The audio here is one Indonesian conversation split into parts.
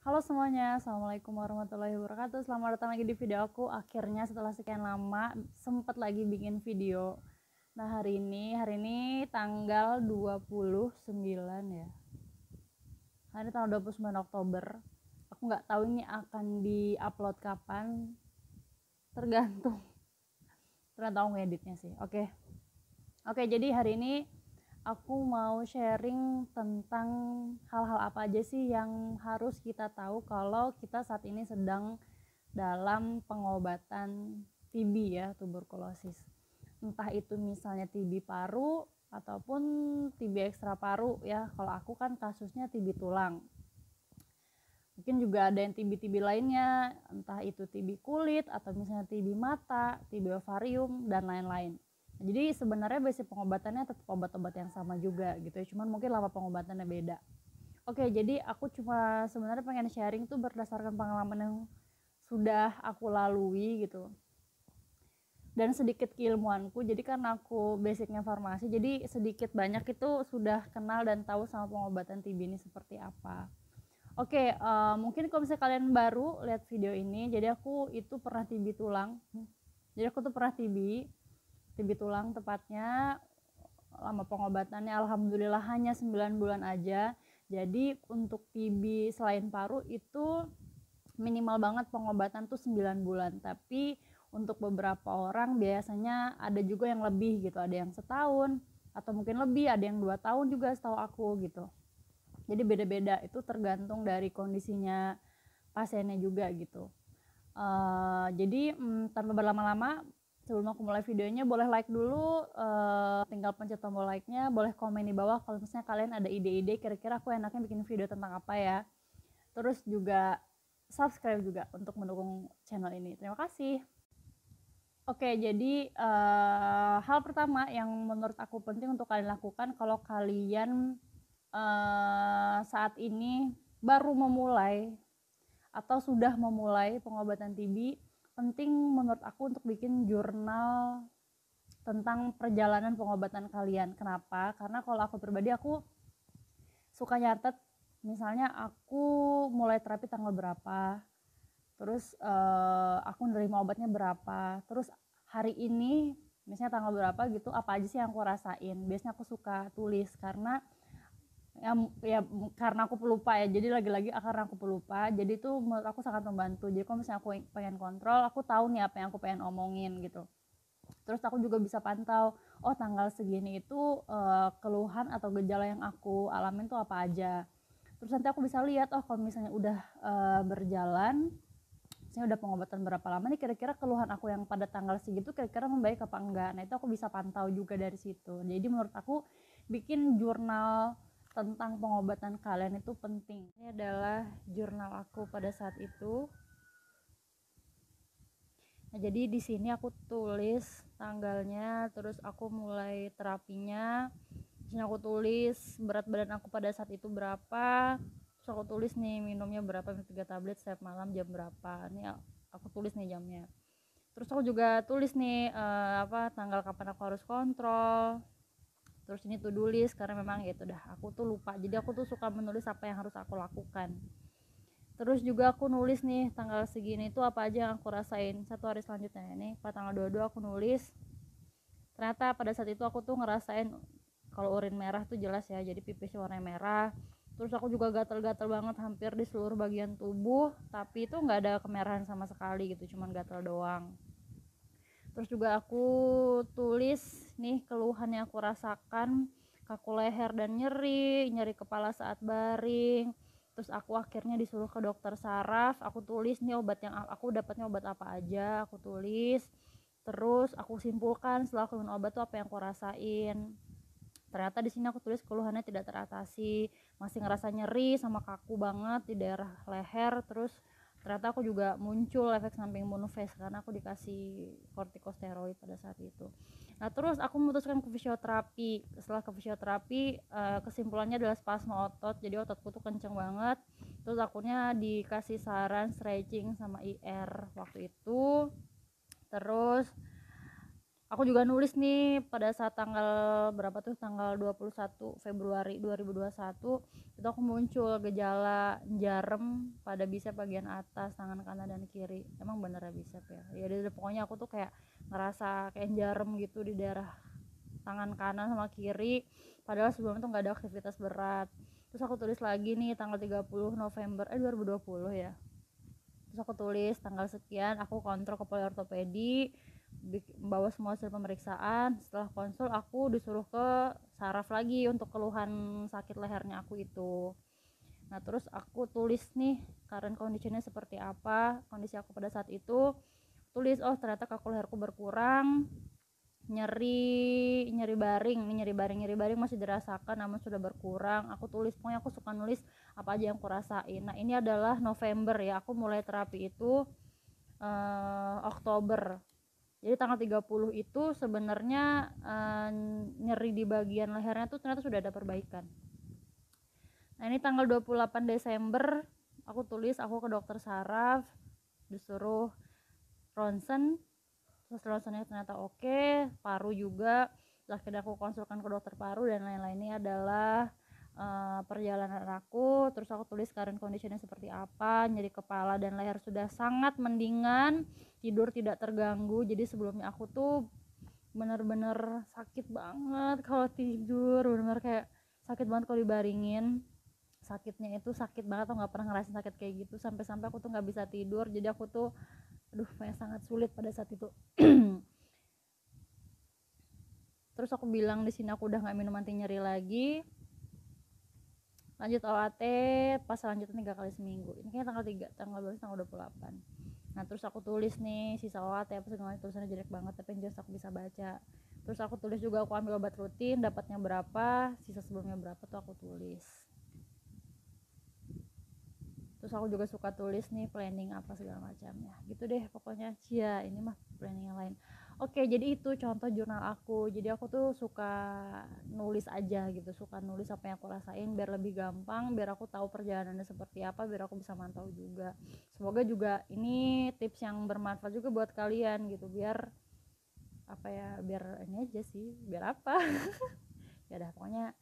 Halo semuanya, Assalamualaikum warahmatullahi wabarakatuh. Selamat datang lagi di video aku. Akhirnya setelah sekian lama sempat lagi bikin video. Nah, hari ini tanggal 29 ya. Hari ini tanggal 29 Oktober. Aku nggak tahu ini akan di-upload kapan. Tergantung ngeditnya sih. Oke, jadi hari ini aku mau sharing tentang hal-hal apa aja sih yang harus kita tahu kalau kita saat ini sedang dalam pengobatan TB ya, tuberkulosis. Entah itu misalnya TB paru ataupun TB ekstra paru ya. Kalau aku kan kasusnya TB tulang. Mungkin juga ada yang TB-TB lainnya, entah itu TB kulit atau misalnya TB mata, TB ovarium dan lain-lain. Jadi sebenarnya basic pengobatannya tetap obat-obat yang sama juga gitu ya, cuman mungkin lama pengobatannya beda. Oke, jadi aku cuma sebenarnya pengen sharing tuh berdasarkan pengalaman yang sudah aku lalui gitu, dan sedikit keilmuanku. Jadi karena aku basicnya farmasi, jadi sedikit banyak itu sudah kenal dan tahu sama pengobatan TB ini seperti apa. Oke, mungkin kalau misalnya kalian baru lihat video ini, jadi aku itu pernah TB tulang. Jadi aku tuh pernah TB tulang tepatnya. Lama pengobatannya alhamdulillah hanya 9 bulan aja. Jadi untuk TB selain paru itu minimal banget pengobatan tuh 9 bulan. Tapi untuk beberapa orang biasanya ada juga yang lebih gitu, ada yang setahun atau mungkin lebih, ada yang 2 tahun juga setahu aku gitu. Jadi beda-beda, itu tergantung dari kondisinya pasiennya juga gitu. Jadi tanpa berlama-lama, sebelum aku mulai videonya boleh like dulu, tinggal pencet tombol like-nya, boleh komen di bawah kalau misalnya kalian ada ide-ide kira-kira aku enaknya bikin video tentang apa ya. Terus juga subscribe juga untuk mendukung channel ini. Terima kasih. Oke, jadi hal pertama yang menurut aku penting untuk kalian lakukan kalau kalian saat ini baru memulai atau sudah memulai pengobatan TB, penting menurut aku untuk bikin jurnal tentang perjalanan pengobatan kalian. Kenapa? Karena kalau aku pribadi, aku suka nyatet, misalnya aku mulai terapi tanggal berapa, terus aku nerima obatnya berapa, terus hari ini misalnya tanggal berapa gitu, apa aja sih yang aku rasain. Biasanya aku suka tulis karena ya karena aku pelupa ya, jadi lagi-lagi karena aku pelupa, jadi itu menurut aku sangat membantu. Jadi kalau misalnya aku pengen kontrol, aku tahu nih apa yang aku pengen omongin gitu. Terus aku juga bisa pantau, oh tanggal segini itu keluhan atau gejala yang aku alamin tuh apa aja. Terus nanti aku bisa lihat, oh kalau misalnya udah berjalan, misalnya udah pengobatan berapa lama nih, kira-kira keluhan aku yang pada tanggal segitu kira-kira membaik apa enggak. Nah itu aku bisa pantau juga dari situ. Jadi menurut aku bikin jurnal tentang pengobatan kalian itu penting. Ini adalah jurnal aku pada saat itu. Nah, jadi di sini aku tulis tanggalnya, terus aku mulai terapinya. Di sini aku tulis berat badan aku pada saat itu berapa. Terus aku tulis nih minumnya berapa, 3 tablet setiap malam, jam berapa. Ini aku tulis nih jamnya. Terus aku juga tulis nih tanggal kapan aku harus kontrol. Terus ini to-do list karena memang gitu dah, aku tuh lupa, jadi aku tuh suka menulis apa yang harus aku lakukan. Terus juga aku nulis nih tanggal segini itu apa aja yang aku rasain satu hari selanjutnya. Ini pada tanggal 22 aku nulis, ternyata pada saat itu aku tuh ngerasain kalau urin merah tuh jelas ya, jadi pipisnya warna merah. Terus aku juga gatal-gatal banget hampir di seluruh bagian tubuh, tapi itu nggak ada kemerahan sama sekali gitu, cuman gatal doang. Terus juga aku tulis nih keluhan yang aku rasakan, kaku leher dan nyeri kepala saat baring. Terus aku akhirnya disuruh ke dokter saraf, aku tulis nih obat yang aku dapatnya obat apa aja, aku tulis. Terus aku simpulkan setelah aku minum obat tuh apa yang aku rasain. Ternyata di sini aku tulis keluhannya tidak teratasi, masih ngerasa nyeri sama kaku banget di daerah leher. Terus ternyata aku juga muncul efek samping monophase karena aku dikasih kortikosteroid pada saat itu. Nah terus aku memutuskan ke fisioterapi. Setelah ke fisioterapi, kesimpulannya adalah spasma otot, jadi ototku tuh kenceng banget. Terus akunya dikasih saran stretching sama IR waktu itu. Terus Aku juga nulis nih pada saat tanggal berapa tuh, tanggal 21 Februari 2021 itu aku muncul gejala jarem pada bicep bagian atas tangan kanan dan kiri. Emang bener ya bicep ya, ya pokoknya aku tuh kayak ngerasa kayak jarem gitu di daerah tangan kanan sama kiri, padahal sebelumnya tuh nggak ada aktivitas berat. Terus aku tulis lagi nih tanggal 30 November 2020 ya, terus aku tulis tanggal sekian aku kontrol ke poliortopedi, bawa semua hasil pemeriksaan. Setelah konsul aku disuruh ke saraf lagi untuk keluhan sakit lehernya aku itu. Nah terus aku tulis nih current conditionnya seperti apa, kondisi aku pada saat itu. Tulis, oh ternyata kaku leherku berkurang, nyeri baring masih dirasakan namun sudah berkurang. Aku tulis, pokoknya aku suka nulis apa aja yang aku rasain. Nah ini adalah November ya, aku mulai terapi itu Oktober. Jadi tanggal 30 itu sebenarnya nyeri di bagian lehernya tuh ternyata sudah ada perbaikan. Nah ini tanggal 28 Desember aku tulis, aku ke dokter saraf disuruh ronsen. Terus ronsennya ternyata oke, paru juga. Akhirnya aku konsulkan ke dokter paru dan lain-lain. Ini adalah perjalanan aku. Terus aku tulis current conditionnya seperti apa, nyeri kepala dan leher sudah sangat mendingan, tidur tidak terganggu. Jadi sebelumnya aku tuh bener-bener sakit banget kalau tidur, bener-bener kayak sakit banget kalau dibaringin. Sakitnya itu sakit banget, aku nggak pernah ngerasain sakit kayak gitu, sampai-sampai aku tuh nggak bisa tidur. Jadi aku tuh aduh kayak sangat sulit pada saat itu. Terus aku bilang di sini aku udah nggak minum anti nyeri lagi, lanjut OAT pas selanjutnya 3 kali seminggu. Ini kayaknya tanggal 12 tanggal 28. Nah terus aku tulis nih sisa OAT apa segala macam, tulisannya jelek banget tapi yang jelas aku bisa baca. Terus aku tulis juga aku ambil obat rutin dapatnya berapa, sisa sebelumnya berapa tuh aku tulis. Terus aku juga suka tulis nih planning apa segala macamnya gitu deh pokoknya. Cia ini mah planning yang lain. Oke, jadi itu contoh jurnal aku. Jadi aku tuh suka nulis aja gitu, suka nulis apa yang aku rasain biar lebih gampang, biar aku tahu perjalanannya seperti apa, biar aku bisa mantau juga. Semoga juga ini tips yang bermanfaat juga buat kalian gitu, biar apa ya, biar ini aja sih, biar apa. Ya udah pokoknya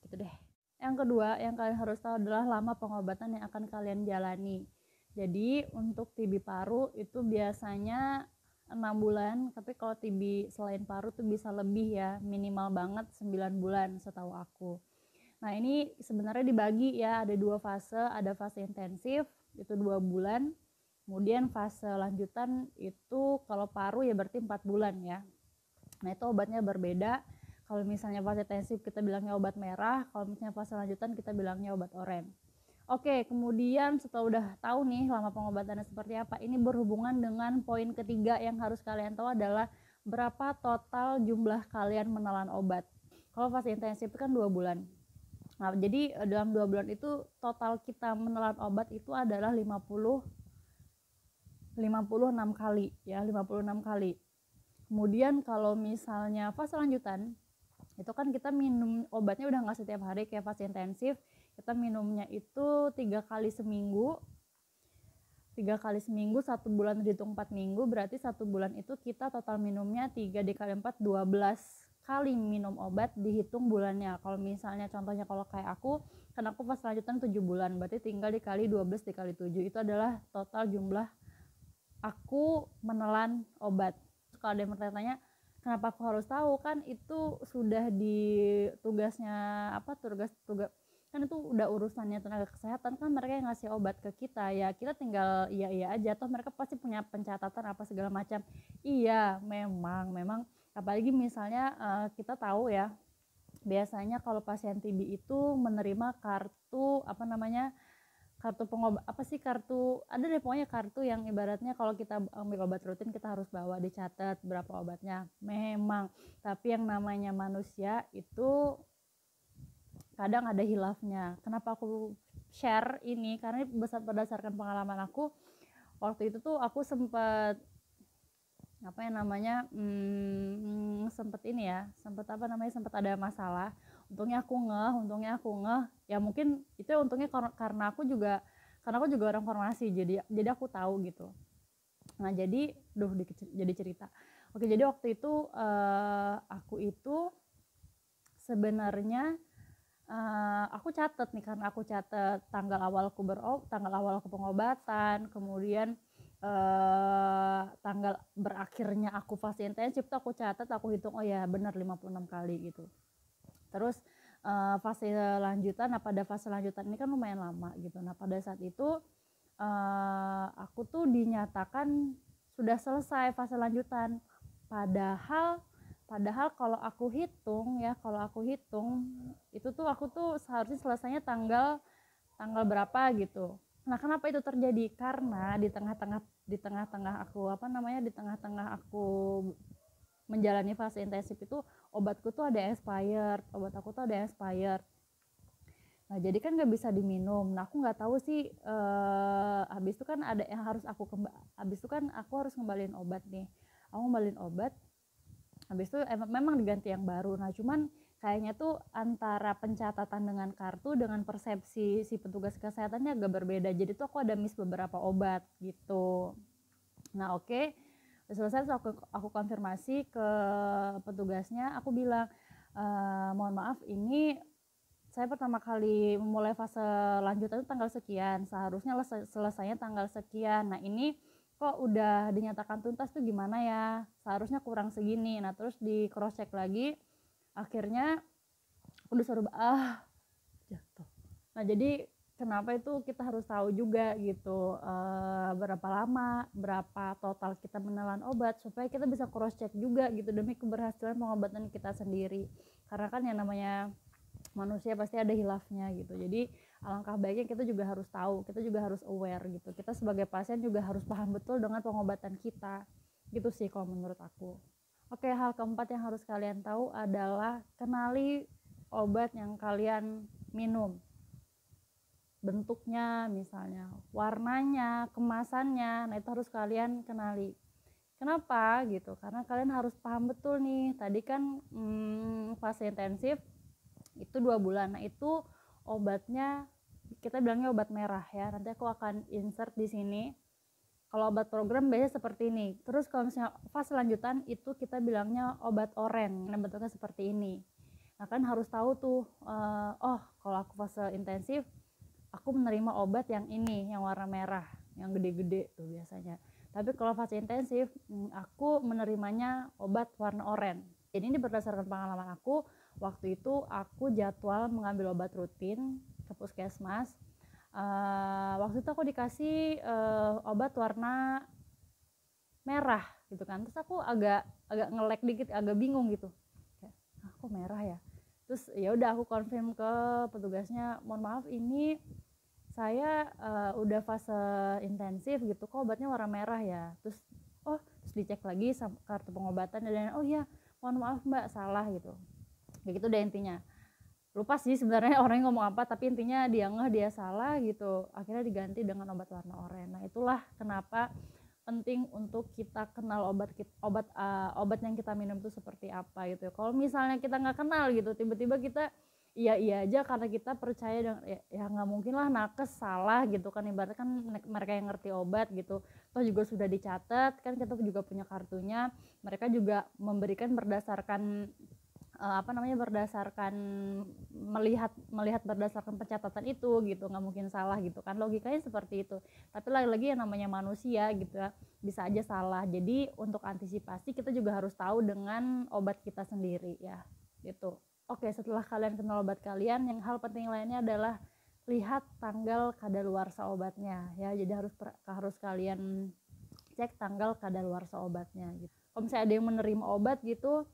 gitu deh. Yang kedua yang kalian harus tahu adalah lama pengobatan yang akan kalian jalani. Jadi untuk TB paru itu biasanya 6 bulan, tapi kalau TB selain paru tuh bisa lebih ya, minimal banget 9 bulan setahu aku. Nah ini sebenarnya dibagi ya, ada 2 fase, ada fase intensif itu 2 bulan, kemudian fase lanjutan itu kalau paru ya berarti 4 bulan ya. Nah itu obatnya berbeda. Kalau misalnya fase intensif kita bilangnya obat merah, kalau misalnya fase lanjutan kita bilangnya obat oranye. Oke, kemudian setelah udah tahu nih lama pengobatannya seperti apa, ini berhubungan dengan poin ketiga yang harus kalian tahu adalah berapa total jumlah kalian menelan obat. Kalau fase intensif kan 2 bulan. Nah, jadi dalam 2 bulan itu total kita menelan obat itu adalah 56 kali ya, 56 kali. Kemudian kalau misalnya fase lanjutan itu kan kita minum obatnya udah nggak setiap hari kayak fase intensif, kita minumnya itu 3 kali seminggu. 1 bulan dihitung 4 minggu, berarti 1 bulan itu kita total minumnya 3 dikali 4 12 kali minum obat dihitung bulannya. Kalau misalnya contohnya kalau kayak aku, kan aku pas lanjutan 7 bulan, berarti tinggal dikali 12 dikali 7 itu adalah total jumlah aku menelan obat. Kalau ada yang bertanya kenapa aku harus tahu, kan itu sudah di tugasnya apa, tugas kan itu udah urusannya tenaga kesehatan, kan mereka yang ngasih obat ke kita ya, kita tinggal iya aja, toh mereka pasti punya pencatatan apa segala macam. Iya memang apalagi misalnya kita tahu ya, biasanya kalau pasien TB itu menerima kartu apa namanya, kartu pengobat apa sih, kartu ada deh pokoknya, kartu yang ibaratnya kalau kita ambil obat rutin kita harus bawa, dicatat berapa obatnya memang. Tapi yang namanya manusia itu kadang ada hilafnya. Kenapa aku share ini, karena berdasarkan pengalaman aku waktu itu tuh aku sempat apa yang namanya sempat ini ya, sempat ada masalah. Untungnya aku ngeh ya, mungkin itu ya untungnya karena aku juga orang farmasi, jadi aku tahu gitu. Nah jadi jadi cerita Oke, jadi waktu itu aku itu sebenarnya aku catat nih, karena aku catat tanggal awal aku pengobatan, kemudian tanggal berakhirnya aku fase intensif tuh aku catat, aku hitung, oh ya benar 56 kali gitu. Terus fase lanjutan, pada fase lanjutan ini kan lumayan lama gitu. Nah pada saat itu aku tuh dinyatakan sudah selesai fase lanjutan, padahal kalau aku hitung itu tuh aku tuh seharusnya selesainya tanggal berapa gitu. Nah kenapa itu terjadi? Karena di tengah-tengah aku menjalani fase intensif itu obat aku tuh ada expired. Nah jadi kan nggak bisa diminum. Nah aku nggak tahu sih, habis itu kan ada yang harus habis itu kan aku harus ngembaliin obat nih. Aku ngembaliin obat, habis itu memang diganti yang baru. Nah cuman kayaknya tuh antara pencatatan dengan kartu dengan persepsi si petugas kesehatannya agak berbeda. Jadi tuh aku ada miss beberapa obat gitu. Nah oke. Selesai, aku konfirmasi ke petugasnya, aku bilang, mohon maaf, ini saya pertama kali mulai fase lanjutan itu tanggal sekian, seharusnya selesainya tanggal sekian. Nah ini kok udah dinyatakan tuntas tuh gimana ya, seharusnya kurang segini. Nah terus di cross check lagi, akhirnya aku disuruh jatuh. Nah jadi kenapa itu kita harus tahu juga gitu, berapa lama, berapa total kita menelan obat, supaya kita bisa cross check juga gitu demi keberhasilan pengobatan kita sendiri. Karena kan yang namanya manusia pasti ada hilafnya gitu. Jadi alangkah baiknya kita juga harus tahu, kita juga harus aware gitu. Kita sebagai pasien juga harus paham betul dengan pengobatan kita. Gitu sih kalau menurut aku. Oke, hal keempat yang harus kalian tahu adalah kenali obat yang kalian minum. Bentuknya misalnya, warnanya, kemasannya, nah itu harus kalian kenali. Kenapa gitu? Karena kalian harus paham betul nih. Tadi kan fase intensif itu 2 bulan. Nah itu obatnya kita bilangnya obat merah ya. Nanti aku akan insert di sini. Kalau obat program biasanya seperti ini. Terus kalau misalnya fase lanjutan itu kita bilangnya obat oranye. Nah bentuknya seperti ini. Nah kan harus tahu tuh, oh kalau aku fase intensif aku menerima obat yang ini, yang warna merah, yang gede-gede tuh biasanya. Tapi kalau fase intensif aku menerimanya obat warna oranye. Jadi ini berdasarkan pengalaman aku. Waktu itu aku jadwal mengambil obat rutin ke puskesmas. Waktu itu aku dikasih obat warna merah gitu kan. Terus aku agak nge-lag dikit, agak bingung gitu. Kok merah ya? Terus ya udah aku konfirm ke petugasnya, mohon maaf ini saya udah fase intensif gitu, kok obatnya warna merah ya. Terus dicek lagi kartu pengobatan dan oh ya mohon maaf mbak, salah gitu. Kayak gitu deh intinya. Lupa sih sebenarnya orangnya ngomong apa, tapi intinya dia salah gitu. Akhirnya diganti dengan obat warna oranye. Nah itulah kenapa penting untuk kita kenal obat yang kita minum itu seperti apa gitu. Kalau misalnya kita nggak kenal gitu, tiba-tiba kita iya aja karena kita percaya dengan ya nggak mungkin lah nakes salah gitu kan, ibaratnya kan mereka yang ngerti obat gitu. Toh juga sudah dicatat kan, kita juga punya kartunya, mereka juga memberikan berdasarkan berdasarkan melihat berdasarkan pencatatan itu gitu, nggak mungkin salah gitu kan, logikanya seperti itu. Tapi lagi-lagi yang namanya manusia gitu ya, bisa aja salah. Jadi untuk antisipasi kita juga harus tahu dengan obat kita sendiri ya gitu. Oke, setelah kalian kenal obat kalian, yang hal penting lainnya adalah lihat tanggal kadaluarsa obatnya ya. Jadi harus kalian cek tanggal kadaluarsa obatnya gitu. Kalau misalnya ada yang menerima obat gitu,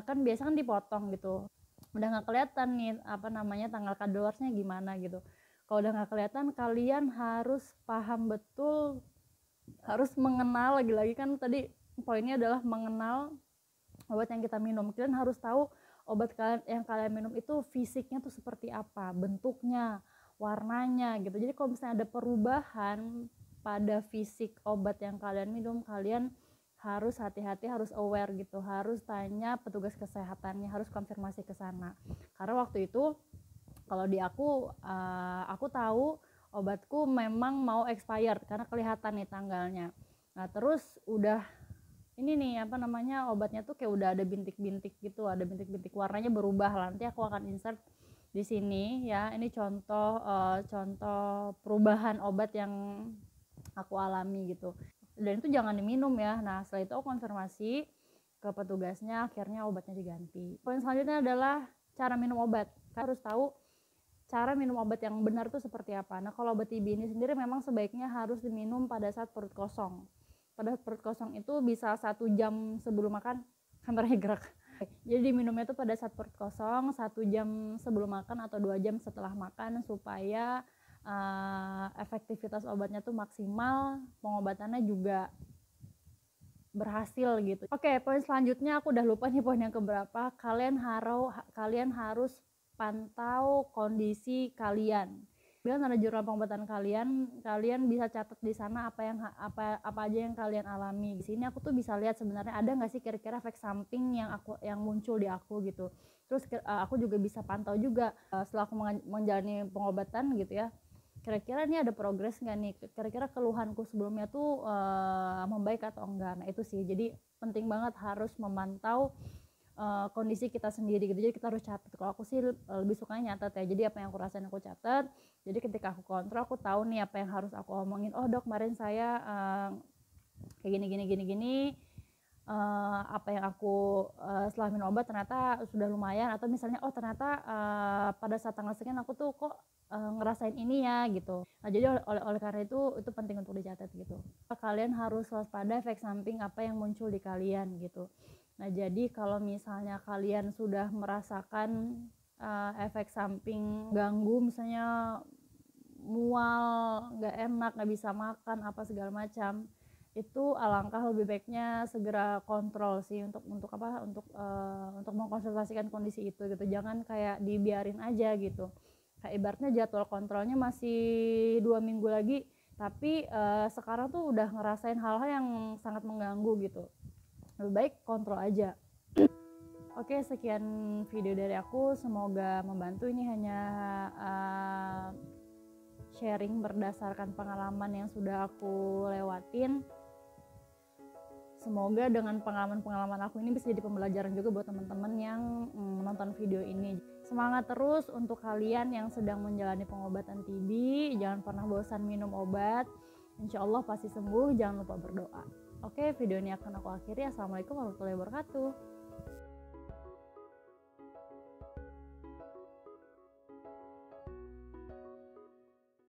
kan biasa kan dipotong gitu, udah nggak kelihatan nih tanggal kadaluarsanya gimana gitu. Kalau udah nggak kelihatan, kalian harus paham betul, harus mengenal, lagi-lagi kan tadi poinnya adalah mengenal obat yang kita minum. Kalian harus tahu obat yang kalian minum itu fisiknya tuh seperti apa, bentuknya, warnanya gitu. Jadi kalau misalnya ada perubahan pada fisik obat yang kalian minum, kalian harus hati-hati, harus aware gitu, harus tanya petugas kesehatannya, harus konfirmasi ke sana. Karena waktu itu kalau di aku tahu obatku memang mau expired karena kelihatan nih tanggalnya. Nah terus udah ini nih apa namanya, obatnya tuh kayak udah ada bintik-bintik gitu, ada bintik-bintik warnanya berubah. Nanti aku akan insert di sini ya. Ini contoh perubahan obat yang aku alami gitu. Dan itu jangan diminum ya. Nah, setelah itu aku konfirmasi ke petugasnya, akhirnya obatnya diganti. Poin selanjutnya adalah cara minum obat. Kalian harus tahu cara minum obat yang benar tuh seperti apa. Nah, kalau obat TB ini sendiri memang sebaiknya harus diminum pada saat perut kosong. Pada perut kosong itu bisa 1 jam sebelum makan, kantornya gerak. Jadi diminumnya tuh pada saat perut kosong, 1 jam sebelum makan atau 2 jam setelah makan, supaya efektivitas obatnya tuh maksimal, pengobatannya juga berhasil gitu. Oke, poin selanjutnya aku udah lupa nih poin yang keberapa. Kalian harus pantau kondisi kalian. Kalian ada jurnal pengobatan kalian bisa catat di sana apa aja yang kalian alami. Di sini aku tuh bisa lihat sebenarnya ada nggak sih kira-kira efek samping yang muncul di aku gitu. Terus aku juga bisa pantau juga setelah aku menjalani pengobatan gitu ya. Kira-kira ini ada progres nggak nih, kira-kira keluhanku sebelumnya tuh membaik atau enggak. Nah itu sih, jadi penting banget harus memantau kondisi kita sendiri gitu. Jadi kita harus catat. Kalau aku sih lebih sukanya nyatet ya, jadi apa yang aku rasain aku catat. Jadi ketika aku kontrol, aku tahu nih apa yang harus aku omongin. Oh dok, kemarin saya kayak gini, apa yang aku setelah minum obat ternyata sudah lumayan, atau misalnya oh ternyata pada saat tanggal sekian aku tuh kok ngerasain ini ya gitu. Nah jadi oleh karena itu penting untuk dicatat gitu. Kalian harus waspada efek samping apa yang muncul di kalian gitu. Nah jadi kalau misalnya kalian sudah merasakan efek samping ganggu, misalnya mual, nggak enak, nggak bisa makan apa segala macam, itu alangkah lebih baiknya segera kontrol sih untuk mengkonsultasikan kondisi itu gitu. Jangan kayak dibiarin aja gitu. Kayak ibaratnya jadwal kontrolnya masih 2 minggu lagi, tapi sekarang tuh udah ngerasain hal-hal yang sangat mengganggu gitu. Lebih baik kontrol aja. Oke, sekian video dari aku, semoga membantu. Ini hanya sharing berdasarkan pengalaman yang sudah aku lewatin. Semoga dengan pengalaman-pengalaman aku ini bisa jadi pembelajaran juga buat teman-teman yang menonton video ini. Semangat terus untuk kalian yang sedang menjalani pengobatan TB. Jangan pernah bosan minum obat. Insya Allah pasti sembuh. Jangan lupa berdoa. Oke, video ini akan aku akhiri. Assalamualaikum warahmatullahi wabarakatuh.